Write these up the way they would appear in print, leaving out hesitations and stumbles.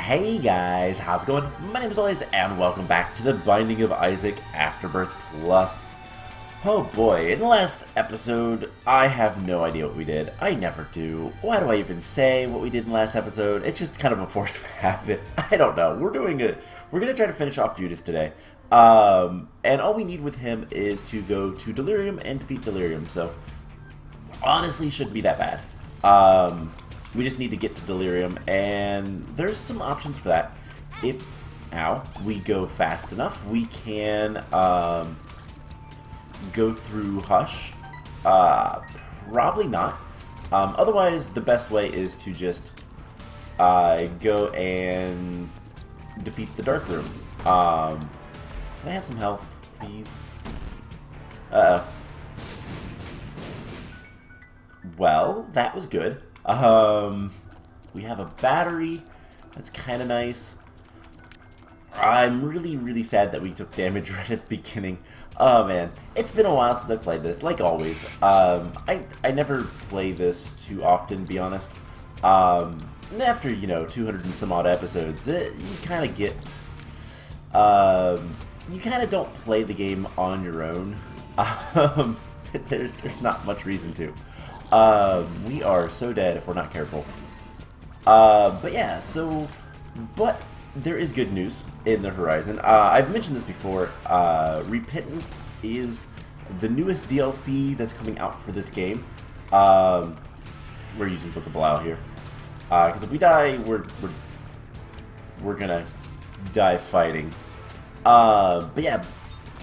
Hey guys, how's it going? My name is Always, and welcome back to the Binding of Isaac Afterbirth Plus. Oh boy, in the last episode, I have no idea what we did. I never do. Why do I even say what we did in the last episode? It's just kind of a force of habit. I don't know. We're doing it. We're gonna try to finish off Judas today. And all we need with him is to go to Delerium and defeat Delerium. So, honestly, shouldn't be that bad. We just need to get to Delerium, and there's some options for that. If we go fast enough, we can go through Hush. Probably not. Otherwise, the best way is to just go and defeat the Dark Room. Can I have some health, please? Well, that was good. We have a battery. That's kind of nice. I'm really sad that we took damage right at the beginning. Oh man, it's been a while since I played this, like always. I never play this too often, to be honest. And after, 200 and some odd episodes, you kind of get... you kind of don't play the game on your own. There's not much reason to. We are so dead if we're not careful. But yeah, but there is good news in the horizon. I've mentioned this before. Repentance is the newest DLC that's coming out for this game. We're using Book of Belial here. Because if we die, we're gonna die fighting. But yeah,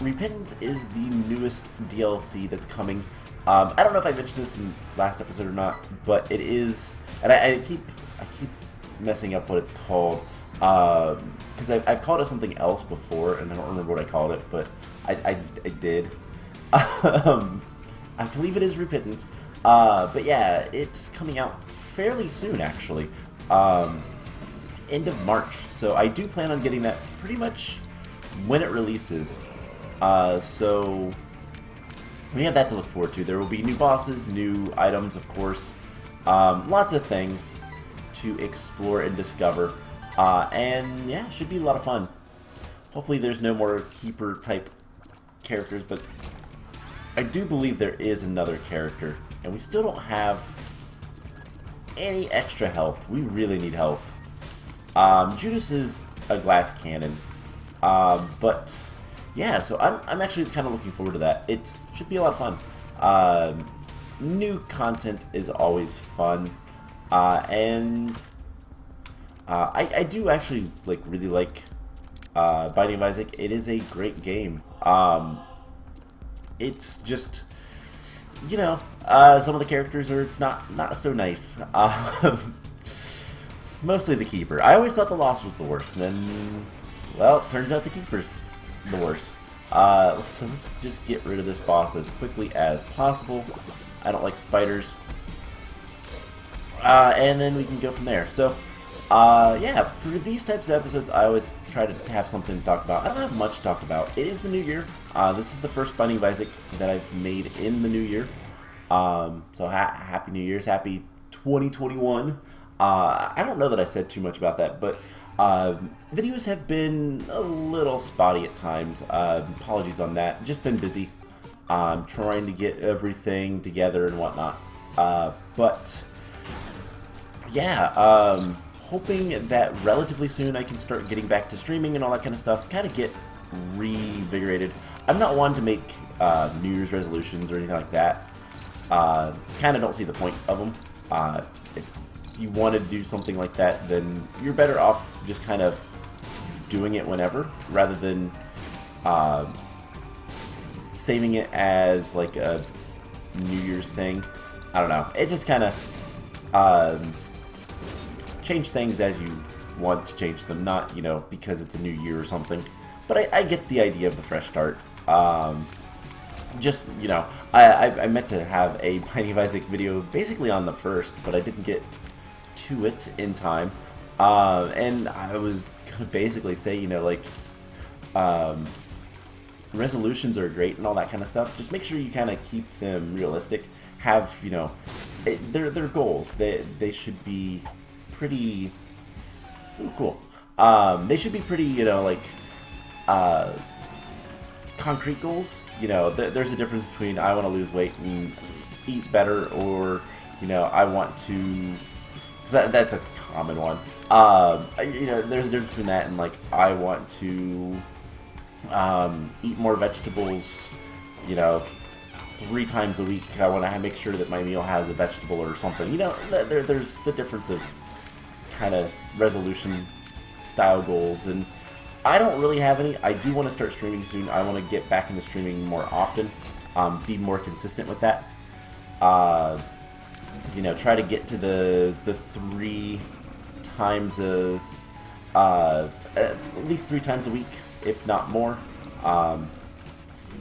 Repentance is the newest DLC that's coming. I don't know if I mentioned this in last episode or not, but it is, and I keep messing up what it's called, because I've called it something else before, and I don't remember what I called it, but I did. I believe it is Repentance, but yeah, it's coming out fairly soon, actually, end of March, so I do plan on getting that pretty much when it releases, so... we have that to look forward to. There will be new bosses, new items, of course. Lots of things to explore and discover. And yeah, should be a lot of fun. Hopefully there's no more Keeper type characters, but I do believe there is another character. And we still don't have any extra health. We really need health. Judas is a glass cannon. But... yeah, so I'm actually kind of looking forward to that. It should be a lot of fun. New content is always fun, and I do actually really like Binding of Isaac. It is a great game. It's just some of the characters are not so nice. Mostly the Keeper. I always thought the Lost was the worst, and then well, it turns out the Keeper's the worst. So let's just get rid of this boss as quickly as possible. I don't like spiders. And then we can go from there. So, yeah, for these types of episodes, I always try to have something to talk about. I don't have much to talk about. It is the new year. This is the first Binding of Isaac that I've made in the new year. So happy New Year's. Happy 2021. I don't know that I said too much about that, but videos have been a little spotty at times. Apologies on that. Just been busy. Trying to get everything together and whatnot. But yeah, hoping that relatively soon I can start getting back to streaming and all that kind of stuff. Kind of get revigorated. I'm not one to make New Year's resolutions or anything like that. Kind of don't see the point of them. If you want to do something like that, then you're better off just kind of doing it whenever, rather than saving it as like a New Year's thing. I don't know. It just kind of change things as you want to change them, not because it's a new year or something. But I get the idea of the fresh start. Just, I meant to have a Binding of Isaac video basically on the 1st, but I didn't get to it in time, and I was gonna basically say, resolutions are great and all that kind of stuff. Just make sure you kind of keep them realistic. Have they're goals. They should be pretty cool. They should be pretty, you know, like, concrete goals. You know, there's a difference between I want to lose weight and eat better, or, you know, I want to, because that's a common one. You know, there's a difference between that and, like, I want to eat more vegetables, you know, 3 times a week. I want to make sure that my meal has a vegetable or something. You know, there's the difference of kind of resolution style goals, and I don't really have any. I do want to start streaming soon. I want to get back into streaming more often, be more consistent with that. You know, try to get to the 3 times at least 3 times a week, if not more.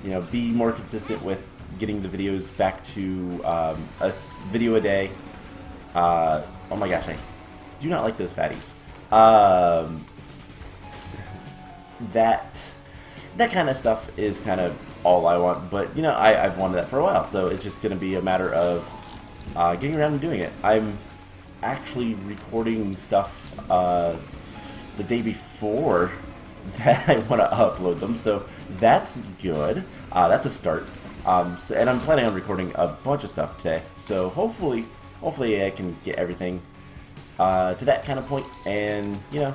You know, be more consistent with getting the videos back to a video a day. Oh my gosh, I do not like those fatties. That kind of stuff is kind of all I want, but you know, I've wanted that for a while, so it's just going to be a matter of getting around and doing it. I'm actually recording stuff the day before that I want to upload them, so that's good. That's a start. And I'm planning on recording a bunch of stuff today, so hopefully I can get everything to that kind of point, and you know,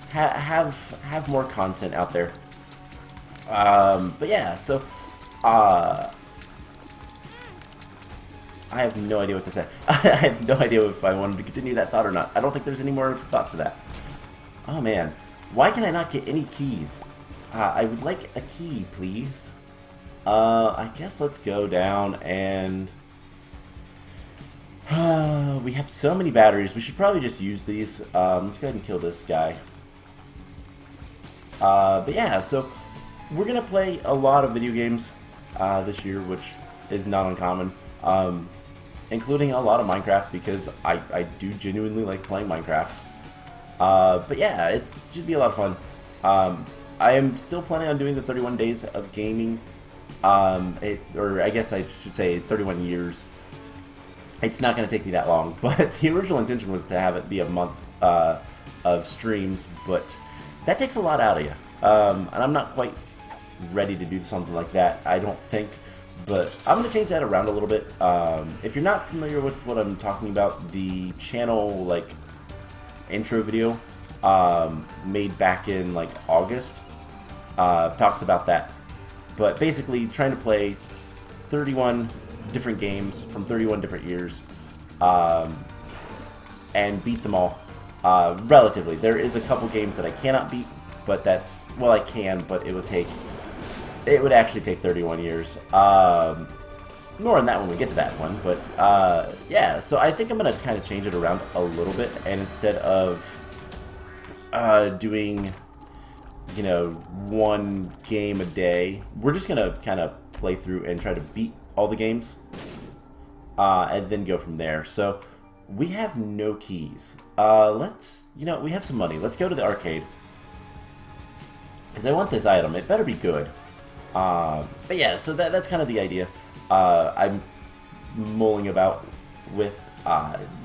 have more content out there. But yeah, so I have no idea what to say. I have no idea if I wanted to continue that thought or not. I don't think there's any more thought to that. Oh man, why can I not get any keys? I would like a key, please. I guess let's go down and we have so many batteries. We should probably just use these. Let's go ahead and kill this guy. But yeah, so we're gonna play a lot of video games this year, which is not uncommon, including a lot of Minecraft, because I do genuinely like playing Minecraft. But yeah, it should be a lot of fun. I am still planning on doing the 31 days of gaming, or I guess I should say 31 years. It's not going to take me that long, but the original intention was to have it be a month of streams, but that takes a lot out of you, and I'm not quite ready to do something like that, I don't think, but I'm going to change that around a little bit. If you're not familiar with what I'm talking about, the channel, like, intro video made back in, like, August talks about that, but basically trying to play 31 different games from 31 different years and beat them all. Relatively. There is a couple games that I cannot beat, but that's, well, I can, but it would actually take 31 years. More on that when we get to that one, but yeah, so I think I'm going to kind of change it around a little bit, and instead of doing, you know, 1 game a day, we're just going to kind of play through and try to beat all the games, and then go from there. So we have no keys. Let's, you know, we have some money. Let's go to the arcade, because I want this item. It better be good. But yeah, so that's kind of the idea. I'm mulling about with,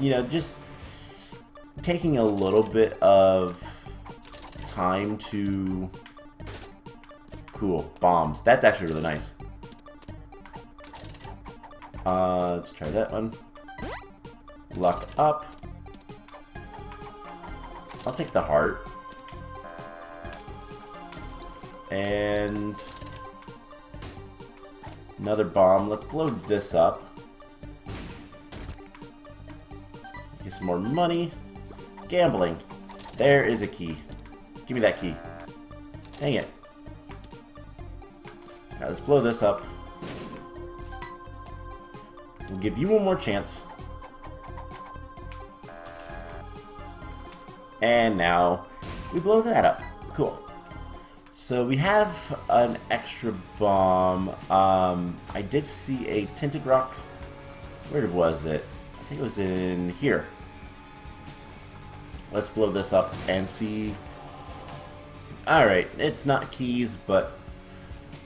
you know, just taking a little bit of time to... Cool, bombs. That's actually really nice. Let's try that one. Luck up. I'll take the heart. And another bomb. Let's blow this up. Get some more money. Gambling. There is a key. Give me that key. Dang it. Alright, let's blow this up. We'll give you one more chance. And now we blow that up. Cool. So we have an extra bomb. I did see a tinted rock. Where was it? I think it was in here. Let's blow this up and see. Alright, it's not keys, but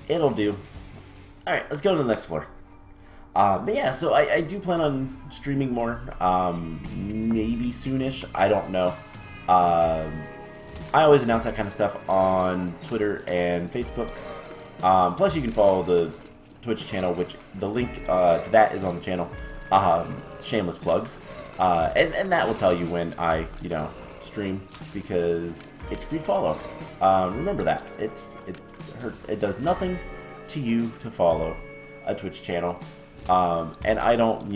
it'll do. Alright, let's go to the next floor. But yeah, so I do plan on streaming more, maybe soonish, I don't know. I always announce that kind of stuff on Twitter and Facebook. Plus, you can follow the Twitch channel, which the link to that is on the channel. Shameless plugs. And that will tell you when I, stream, because it's free to follow. Remember that. It does nothing to you to follow a Twitch channel. And I don't,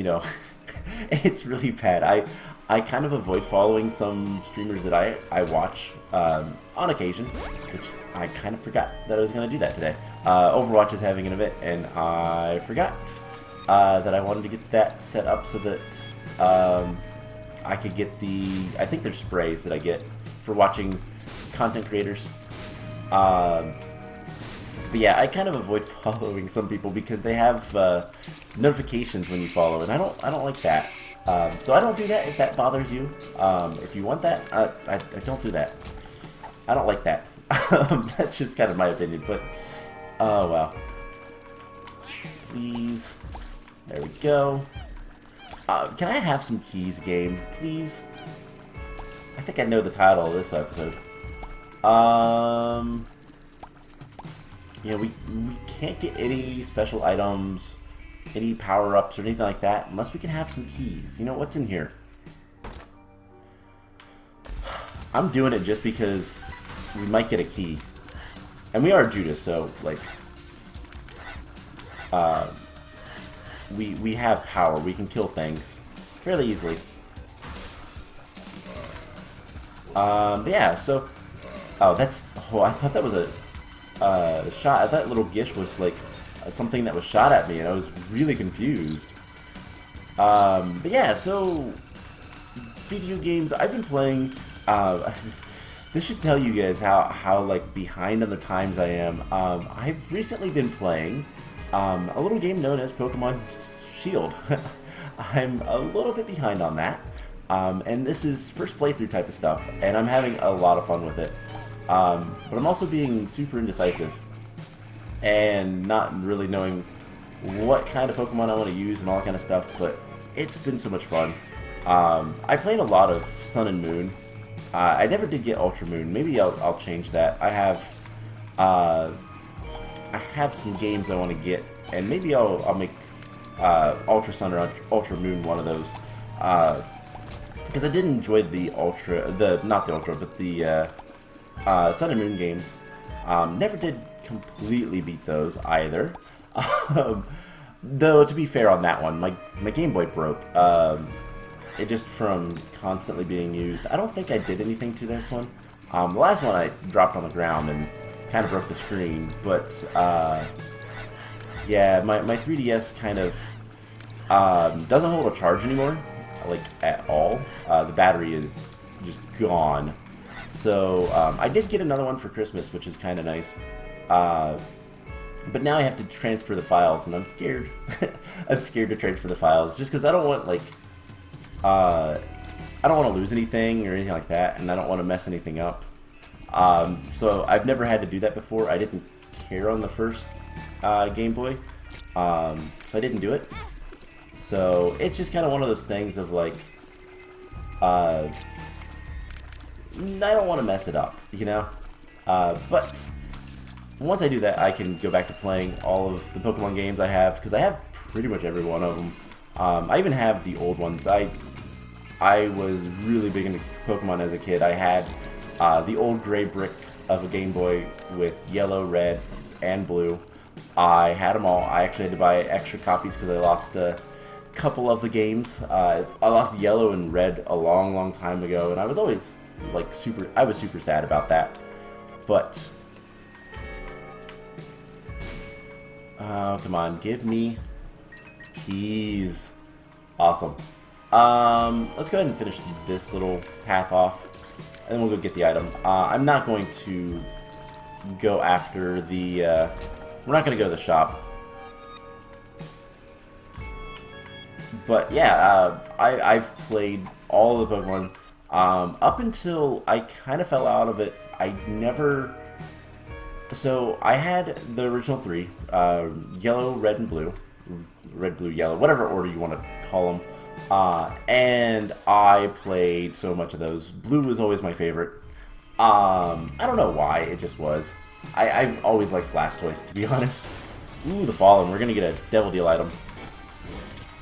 it's really bad. I kind of avoid following some streamers that I watch on occasion, which I kind of forgot that I was going to do that today. Overwatch is having an event, and I forgot that I wanted to get that set up so that I could get I think there's sprays that I get for watching content creators. But yeah, I kind of avoid following some people because they have notifications when you follow, and I don't like that. So I don't do that if that bothers you. If you want that, I don't do that. I don't like that. That's just kind of my opinion, but oh well. Please. There we go. Can I have some keys, game, please? I think I know the title of this episode. We can't get any special items, any power-ups, or anything like that unless we can have some keys. What's in here? I'm doing it just because we might get a key. And we are Judas, so, like, we have power. We can kill things fairly easily. But yeah, so... Oh, I thought that was a shot. I thought little Gish was, like, something that was shot at me, and I was really confused. But yeah, so... Video games, I've been playing... This should tell you guys how like, behind on the times I am. I've recently been playing a little game known as Pokemon Shield. I'm a little bit behind on that. And this is first playthrough type of stuff, and I'm having a lot of fun with it. But I'm also being super indecisive and not really knowing what kind of Pokemon I want to use and all that kind of stuff, but it's been so much fun. I played a lot of Sun and Moon. I never did get Ultra Moon. Maybe I'll change that. I have some games I want to get, and maybe I'll make Ultra Sun or Ultra Moon one of those. Because I did enjoy the Sun and Moon games. Never did completely beat those either. Though to be fair on that one, my Game Boy broke. It just from constantly being used. I don't think I did anything to this one. The last one I dropped on the ground and kind of broke the screen, but yeah, my 3DS kind of doesn't hold a charge anymore, like at all. The battery is just gone. So I did get another one for Christmas, which is kind of nice. But now I have to transfer the files, and I'm scared. I'm scared to transfer the files just because I don't want I don't want to lose anything or anything like that, and I don't want to mess anything up. So I've never had to do that before. I didn't care on the first Game Boy, so I didn't do it. So it's just kind of one of those things of like, I don't want to mess it up, but once I do that, I can go back to playing all of the Pokemon games I have, because I have pretty much every one of them. I even have the old ones. I was really big into Pokemon as a kid. I had the old gray brick of a Game Boy with yellow, red, and blue. I had them all. I actually had to buy extra copies because I lost a couple of the games. I lost yellow and red a long, long time ago, and I was always like super sad about that. But oh, come on, give me keys. Awesome. Let's go ahead and finish this little path off, and then we'll go get the item. I'm not going to go after the, we're not going to go to the shop. But yeah, I've played all the Pokemon, up until I kind of fell out of it. So I had the original three, yellow, red, and blue. Red, blue, yellow, whatever order you want to call them. And I played so much of those. Blue was always my favorite. I don't know why, it just was. I've always liked Blastoise, to be honest. Ooh, the Fallen. We're gonna get a Devil Deal item.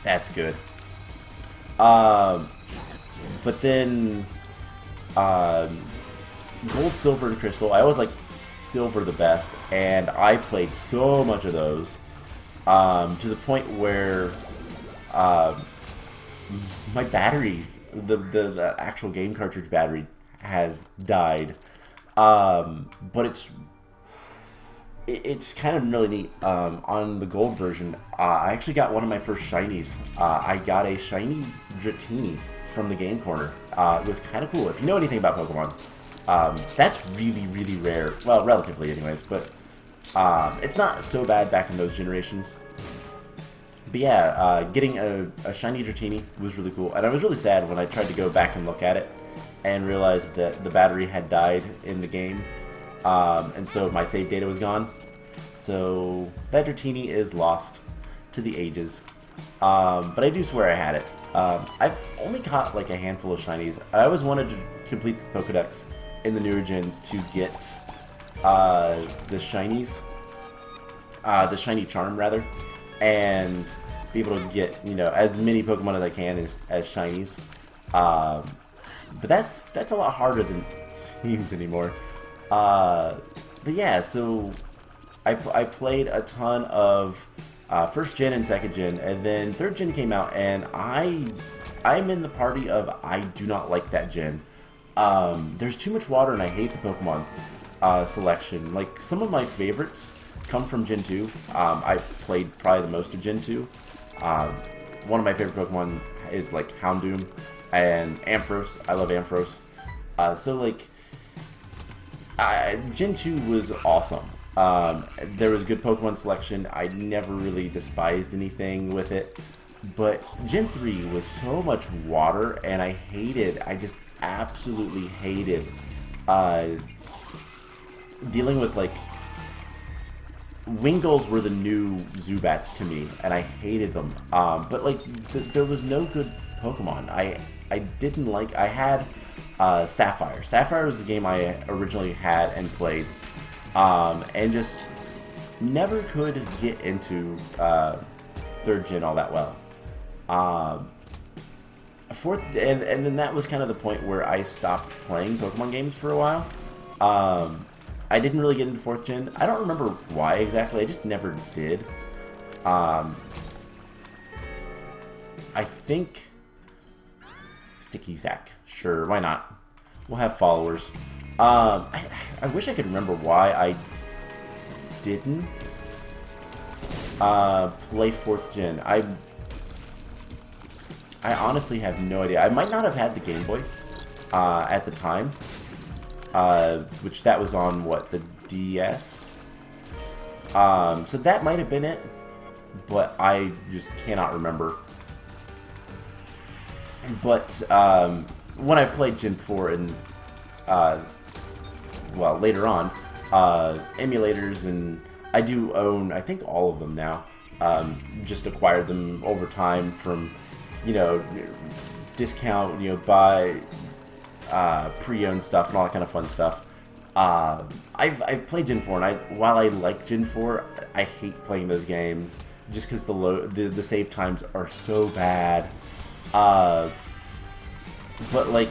That's good. But then, Gold, Silver, and Crystal. I always like Silver the best, and I played so much of those, to the point where, my batteries, the actual game cartridge battery has died. But it's kind of really neat. On the gold version, I actually got one of my first shinies. I got a shiny Dratini from the Game Corner. It was kind of cool. If you know anything about Pokemon, that's really, really rare. Well, relatively anyways, but it's not so bad back in those generations. But yeah, getting a shiny Dratini was really cool. And I was really sad when I tried to go back and look at it and realized that the battery had died in the game. And so my save data was gone. So that Dratini is lost to the ages. But I do swear I had it. I've only caught like a handful of shinies. I always wanted to complete the Pokedex in the newer gens to get the shinies. The shiny charm, rather. And be able to get, you know, as many Pokemon as I can as shinies. But that's a lot harder than it seems anymore. But yeah, so I played a ton of first gen and second gen, and then third gen came out, and I'm in the party of I do not like that gen. There's too much water, and I hate the Pokemon selection. Like, some of my favorites come from Gen 2. I played probably the most of Gen 2. One of my favorite Pokemon is like Houndoom and Ampharos. I love Ampharos. So like, Gen 2 was awesome. There was good Pokemon selection. I never really despised anything with it. But Gen 3 was so much water, and I just absolutely hated dealing with, like, Wingulls were the new Zubats to me, and I hated them. But like, there was no good Pokemon. I didn't like. I had Sapphire. Sapphire was the game I originally had and played, and just never could get into third gen all that well. Fourth, and then that was kind of the point where I stopped playing Pokemon games for a while. I didn't really get into fourth gen. I don't remember why exactly. I just never did. I think Sticky Sack. Sure, why not? We'll have followers. I wish I could remember why I didn't play fourth gen. I honestly have no idea. I might not have had the Game Boy at the time. Which that was on, what, the DS? So that might have been it, but I just cannot remember. But when I played Gen 4 and, well, later on, emulators, and I do own, I think, all of them now. Just acquired them over time from, you know, discount, you know, buy pre-owned stuff and all that kind of fun stuff. I've played Gen 4, and while I like Gen 4, I hate playing those games just because the save times are so bad. But like,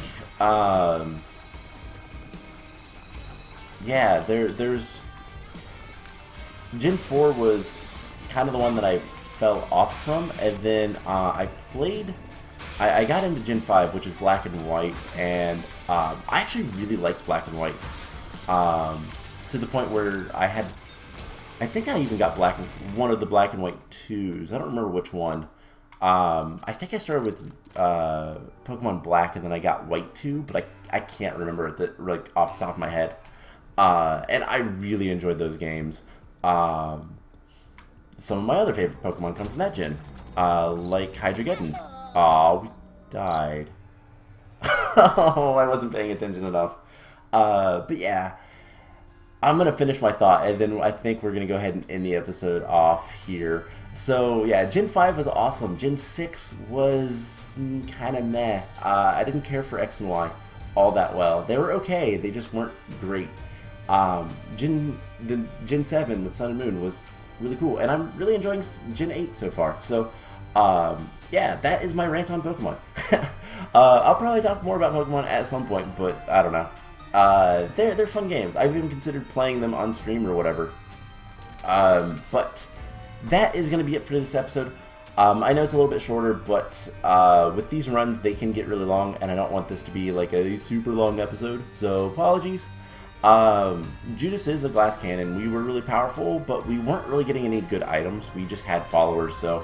yeah, there's Gen 4 was kind of the one that I fell off from, and then I got into Gen 5, which is Black and White, and I actually really liked Black and White, to the point where I think I even got one of the Black and White 2s. I don't remember which one. I think I started with Pokemon Black, and then I got White 2, but I can't remember it like off the top of my head. And I really enjoyed those games. Some of my other favorite Pokemon come from that gen, like Hydreigon. Aw, we died. Oh, I wasn't paying attention enough. But yeah, I'm going to finish my thought, and then I think we're going to go ahead and end the episode off here. So yeah, Gen 5 was awesome. Gen 6 was kind of meh. I didn't care for X and Y. all that well. They were okay. They just weren't great. Gen 7, the Sun and Moon, was really cool, and I'm really enjoying Gen 8 so far. So, yeah, that is my rant on Pokemon. I'll probably talk more about Pokemon at some point, but I don't know. They're fun games. I've even considered playing them on stream or whatever. But that is going to be it for this episode. I know it's a little bit shorter, but with these runs, they can get really long, and I don't want this to be like a super long episode, so apologies. Judas is a glass cannon. We were really powerful, but we weren't really getting any good items. We just had followers, so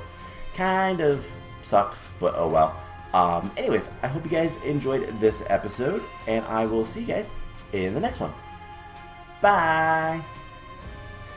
kind of sucks, but oh well. Anyways, I hope you guys enjoyed this episode, and I will see you guys in the next one. Bye!